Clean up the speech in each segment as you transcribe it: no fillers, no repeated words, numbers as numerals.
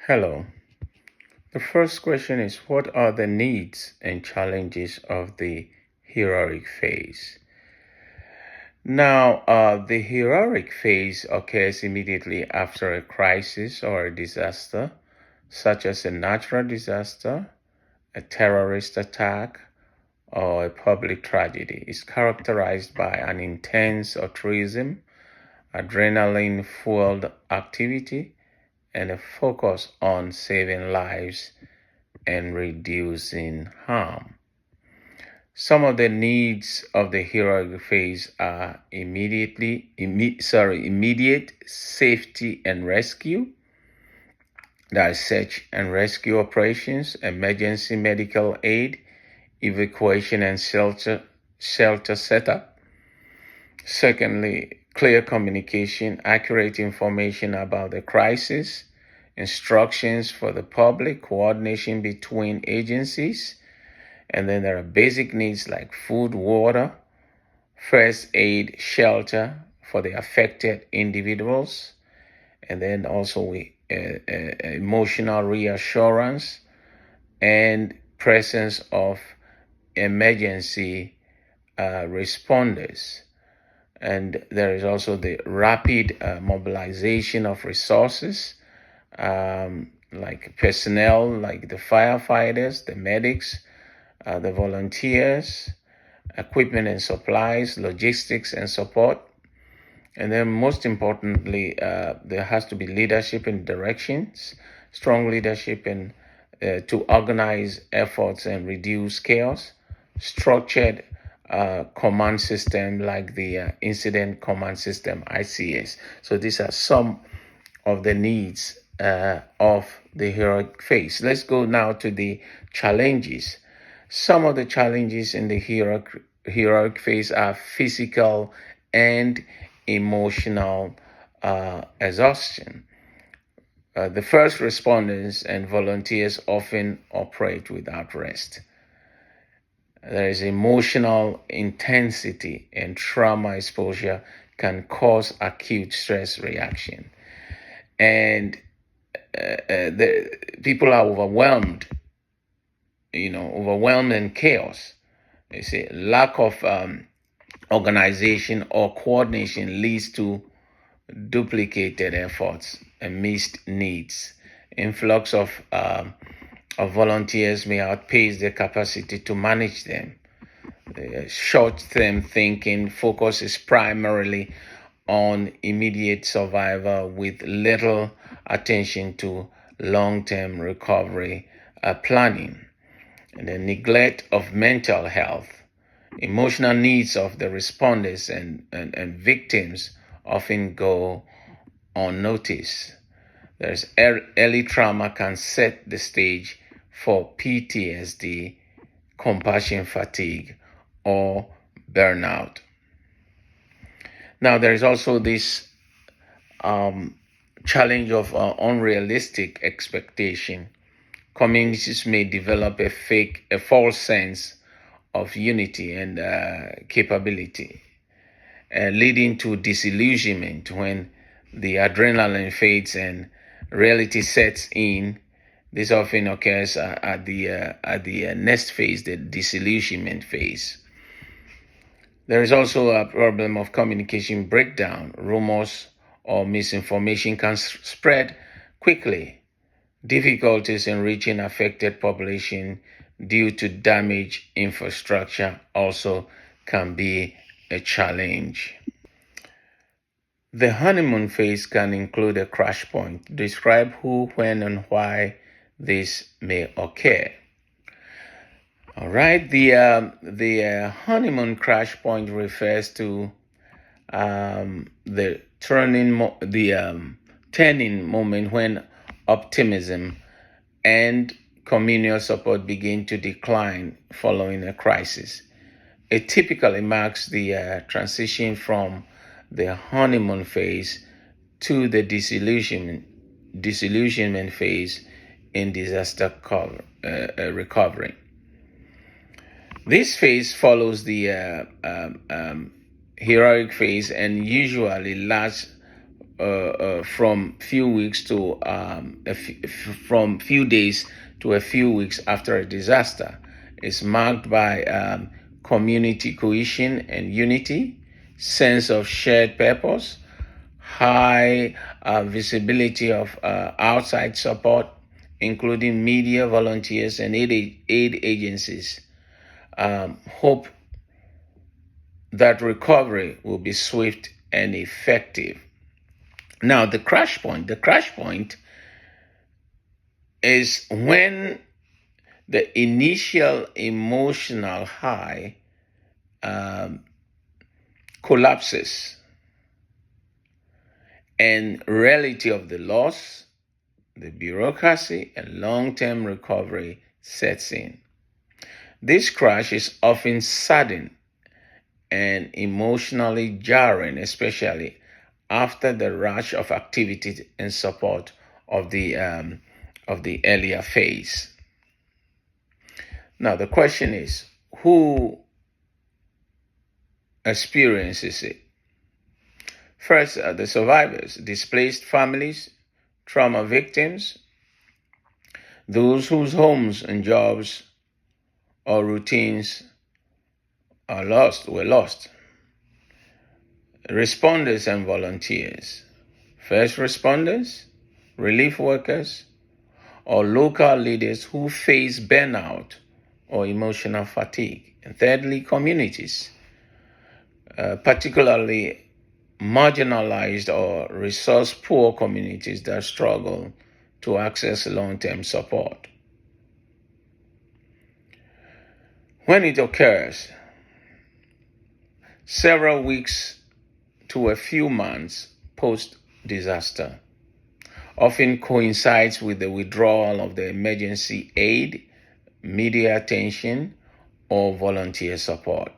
Hello. The first question is, what are the needs and challenges of the heroic phase? Now, the heroic phase occurs immediately after a crisis or a disaster, such as a natural disaster, a terrorist attack, or a public tragedy. It's characterized by an intense altruism, adrenaline-fueled activity, and a focus on saving lives and reducing harm. Some of the needs of the heroic phase are immediate safety and rescue. That is search and rescue operations, emergency medical aid, evacuation and shelter setup. Secondly, clear communication, accurate information about the crisis, instructions for the public, coordination between agencies, and then there are basic needs like food, water, first aid, shelter for the affected individuals, and then also emotional reassurance and presence of emergency responders. And there is also the rapid mobilization of resources, like personnel, like the firefighters, the medics, the volunteers, equipment and supplies, logistics and support. And then most importantly, there has to be leadership and directions, strong leadership and to organize efforts and reduce chaos, structured command system like the Incident Command System, ICS. So these are some of the needs of the heroic phase. Let's go now to the challenges. Some of the challenges in the heroic phase are physical and emotional exhaustion. The first responders and volunteers often operate without rest. There is emotional intensity, and trauma exposure can cause acute stress reaction. And the people are overwhelmed, overwhelmed and chaos. You see, lack of organization or coordination leads to duplicated efforts and missed needs. Influx of volunteers may outpace their capacity to manage them. The short-term thinking focuses primarily on immediate survival with little attention to long-term recovery planning. And the neglect of mental health, emotional needs of the responders and victims often go unnoticed. There's early trauma can set the stage for PTSD, compassion fatigue, or burnout. Now, there is also this challenge of unrealistic expectation. Communities may develop a false sense of unity and capability, leading to disillusionment when the adrenaline fades and reality sets in. This often occurs at the next phase, the disillusionment phase. There is also a problem of communication breakdown. Rumors or misinformation can spread quickly. Difficulties in reaching affected population due to damaged infrastructure also can be a challenge. The honeymoon phase can include a crash point. Describe who, when, and why this may occur. All right, the honeymoon crash point refers to the turning moment when optimism and communal support begin to decline following a crisis. It typically marks the transition from the honeymoon phase to the disillusionment phase in disaster recovery. This phase follows the heroic phase and usually lasts from few weeks to from few days to a few weeks after a disaster. It's marked by community cohesion and unity, sense of shared purpose, high visibility of outside support, including media, volunteers, and aid agencies. Hope that recovery will be swift and effective. Now, the crash point is when the initial emotional high collapses and reality of the loss, the bureaucracy, and long-term recovery sets in. This crash is often sudden and emotionally jarring, especially after the rush of activity in support of the earlier phase. Now the question is, who experiences it? First, the survivors, displaced families, trauma victims, those whose homes and jobs or routines were lost. Responders and volunteers, first responders, relief workers, or local leaders who face burnout or emotional fatigue. And thirdly, communities, particularly marginalized or resource-poor communities that struggle to access long-term support. When it occurs, several weeks to a few months post-disaster, often coincides with the withdrawal of the emergency aid, media attention, or volunteer support.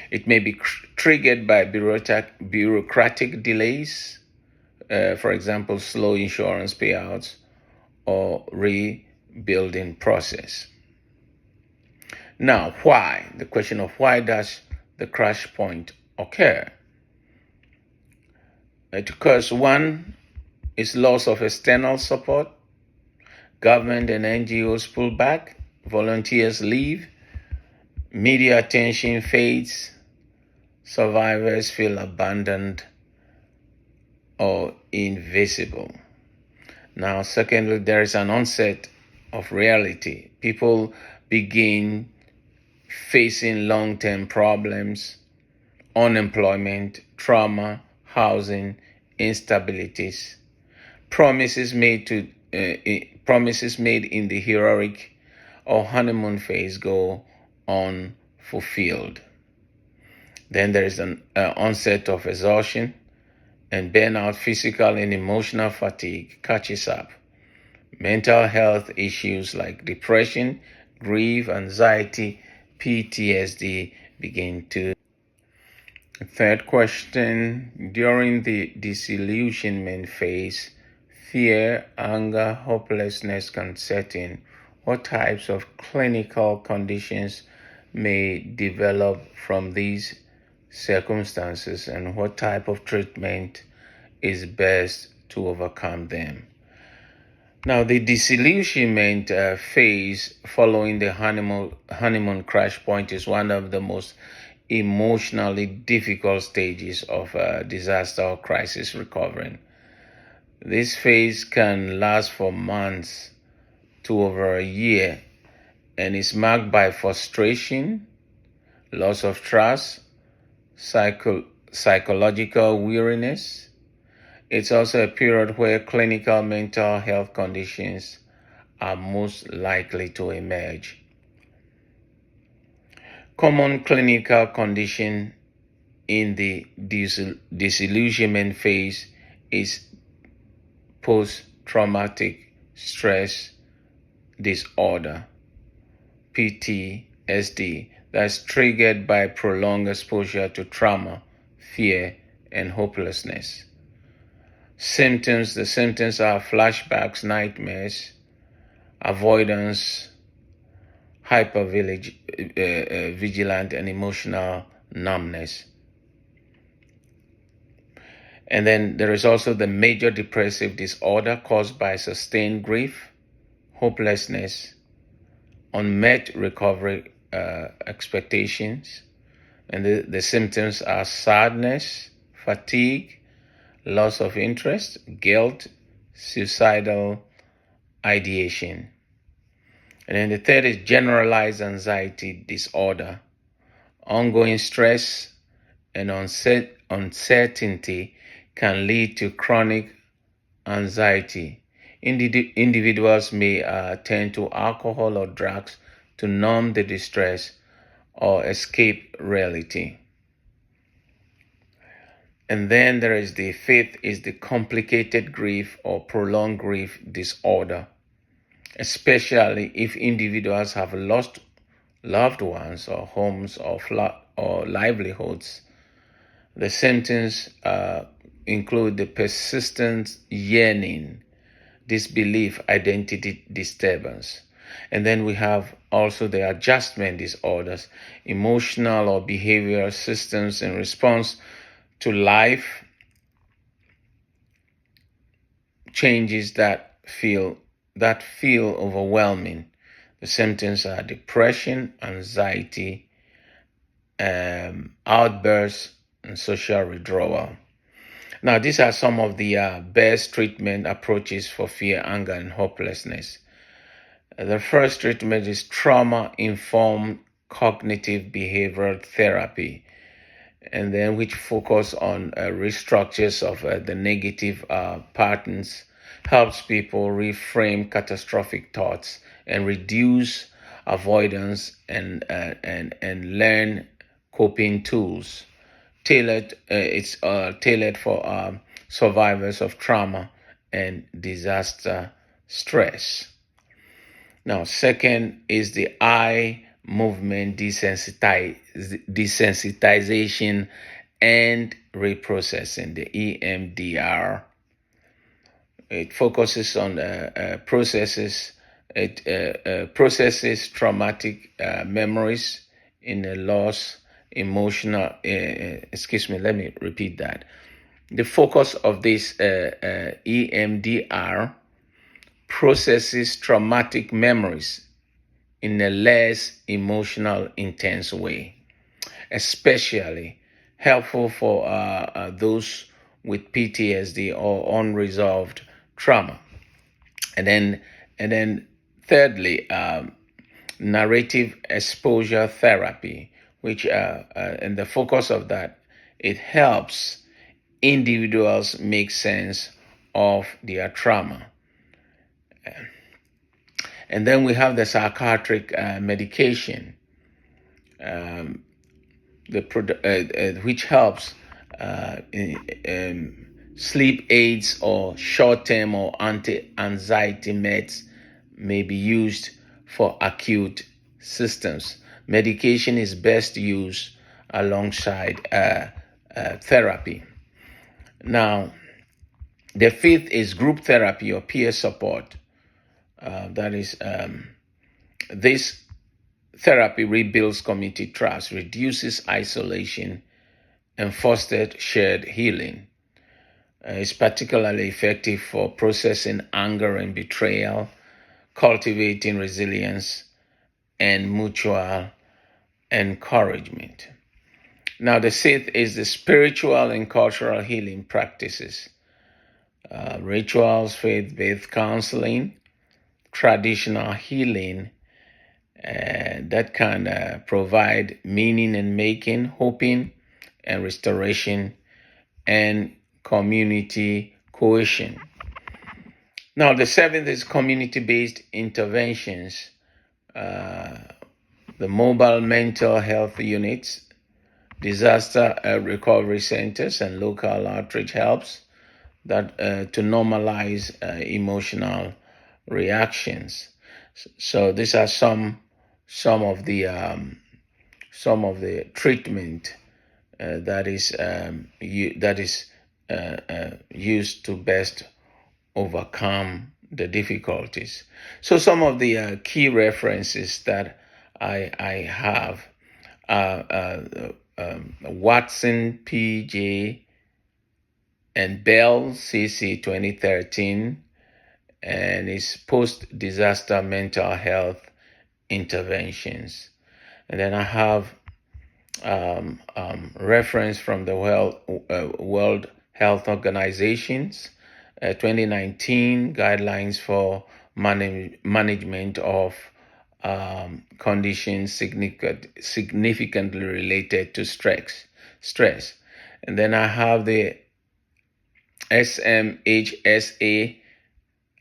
It may be triggered by bureaucratic delays, for example, slow insurance payouts or rebuilding process. Now, why? The question of why does the crash point occur? Because one is loss of external support, government and NGOs pull back, volunteers leave, media attention fades, survivors feel abandoned or invisible. Now, secondly, there is an onset of reality. People begin facing long-term problems, unemployment, trauma, housing, instabilities, promises made in the heroic or honeymoon phase go unfulfilled. Then there is an onset of exhaustion and burnout. Physical and emotional fatigue catches up. Mental health issues like depression, grief, anxiety, PTSD begin to. Third question, during the disillusionment phase, fear, anger, hopelessness can set in. What types of clinical conditions may develop from these circumstances, and what type of treatment is best to overcome them? Now, the disillusionment phase following the honeymoon crash point is one of the most emotionally difficult stages of disaster or crisis recovering. This phase can last for months to over a year and is marked by frustration, loss of trust, psychological weariness. It's also a period where clinical mental health conditions are most likely to emerge. Common clinical condition in the disillusionment phase is post-traumatic stress disorder, PTSD, that's triggered by prolonged exposure to trauma, fear, and hopelessness. The symptoms are flashbacks, nightmares, avoidance, hypervigilant, and emotional numbness. And then there is also the major depressive disorder caused by sustained grief, hopelessness, unmet recovery expectations. And the symptoms are sadness, fatigue, loss of interest, guilt, suicidal ideation. And then the third is generalized anxiety disorder. Ongoing stress and uncertainty can lead to chronic anxiety. Individuals may turn to alcohol or drugs to numb the distress or escape reality. And then there is the fifth is the complicated grief or prolonged grief disorder, especially if individuals have lost loved ones or homes or livelihoods. The symptoms include the persistent yearning, disbelief, identity disturbance. And then we have also the adjustment disorders, emotional or behavioral systems in response to life changes that feel overwhelming. The symptoms are depression, anxiety, outbursts, and social withdrawal. Now, these are some of the best treatment approaches for fear, anger, and hopelessness. The first treatment is trauma-informed cognitive behavioral therapy, and then which focus on restructures of the negative patterns, helps people reframe catastrophic thoughts and reduce avoidance and learn coping tools. It's tailored for survivors of trauma and disaster stress. Now, second is the eye movement desensitization and reprocessing, the EMDR. It focuses on processes traumatic memories in a loss, emotional. Let me repeat that. The focus of this EMDR processes traumatic memories in a less emotional, intense way, especially helpful for those with PTSD or unresolved trauma. And then thirdly, narrative exposure therapy, which and the focus of that, it helps individuals make sense of their trauma. And then we have the psychiatric medication, which helps sleep aids or short-term or anti-anxiety meds may be used for acute symptoms. Medication is best used alongside therapy. Now, the fifth is group therapy or peer support. This therapy rebuilds community trust, reduces isolation, and fosters shared healing. It's particularly effective for processing anger and betrayal, cultivating resilience, and mutual encouragement. Now, the sixth is the spiritual and cultural healing practices, rituals, faith-based counseling, traditional healing that can provide meaning and making, hoping and restoration, and community cohesion. Now, the seventh is community-based interventions, the mobile mental health units, disaster recovery centers, and local outreach helps that to normalize emotional reactions. So these are some of the treatment that is used to best overcome the difficulties. So some of the key references that I have are Watson, P.J. and Bell CC 2013, and it's post-disaster mental health interventions. And then I have reference from the World Health Organization's 2019 guidelines for management of conditions significantly related to stress. And then I have the SMHSA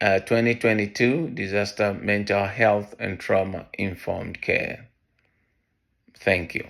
2022 Disaster Mental Health and Trauma Informed Care. Thank you.